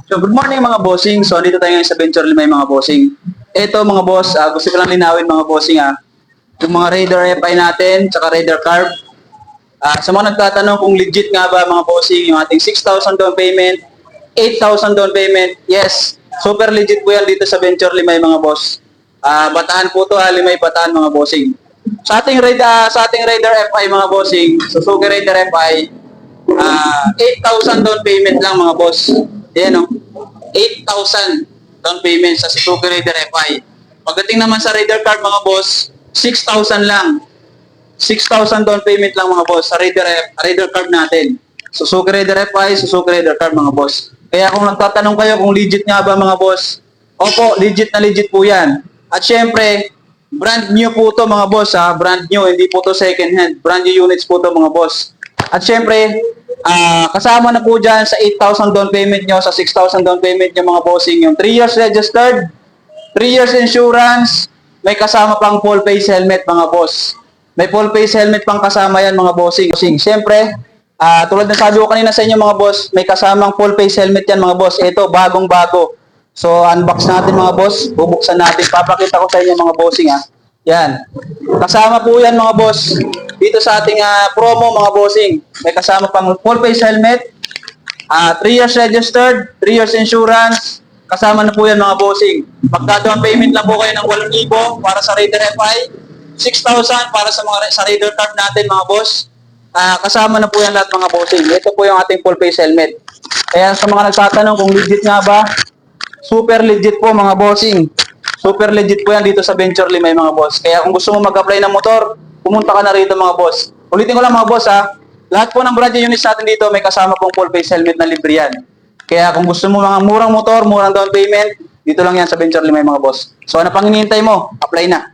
So, good morning mga bossing. So, dito tayo ngayon sa Venture Limay mga bossing. Ito mga boss, gusto ko lang linawin mga bossing yung mga Raider FI natin, tsaka Raider Carb. Sa mga nagtatanong kung legit nga ba mga bossing, yung ating 6,000 down payment, 8,000 down payment, yes, super legit po yan dito sa Venture Limay mga boss. Bataan po to, Limay Bataan mga bossing. Sa ating Raider FI mga bossing, Suzuki Raider FI, 8,000 down payment lang mga boss. Ayan o. 8,000 down payment sa Suzuki Raider FI. Pagdating naman sa Raider Card mga boss, 6,000 lang. 6,000 down payment lang mga boss sa Raider Card natin. Suzuki Raider FI, Suzuki Raider Card mga boss. Kaya kung nagtatanong kayo kung legit nga ba mga boss, opo, legit na legit po yan. At syempre, brand new po to mga boss brand new, hindi po to second hand. Brand new units po to mga boss. At syempre, kasama na po dyan sa 8,000 down payment nyo, sa 6,000 down payment nyo mga bossing, yung 3 years registered, 3 years insurance, may kasama pang full face helmet mga boss. May full face helmet pang kasama yan mga bossing. Syempre, tulad ng sabi ko kanina sa inyo mga boss, may kasamang full face helmet yan mga boss. Ito, bagong bago. So, unbox natin mga boss, bubuksan natin. Papakita ko sa inyo mga bossing Yan. Kasama po yan mga boss. Dito sa ating promo mga bossing. May kasama pang full face helmet, 3 years registered, 3 years insurance. Kasama na po yan mga bossing. Magdadawang payment lang po kayo ng 8,000 para sa Raider FI, 6,000 para sa Raider Card natin mga boss. Kasama na po yan lahat mga bossing. Ito po yung ating full face helmet. Kaya sa mga nagtatanong kung legit nga ba, super legit po mga bossing. Super legit po yan dito sa Venture Limay mga boss. Kaya kung gusto mo mag-apply ng motor, pumunta ka na rito mga boss. Ulitin ko lang mga boss lahat po ng brand new units natin dito may kasama pong full face helmet na libre yan. Kaya kung gusto mo mga murang motor, murang down payment, dito lang yan sa Venture Limay mga boss. So ano pang hinihintay mo? Apply na.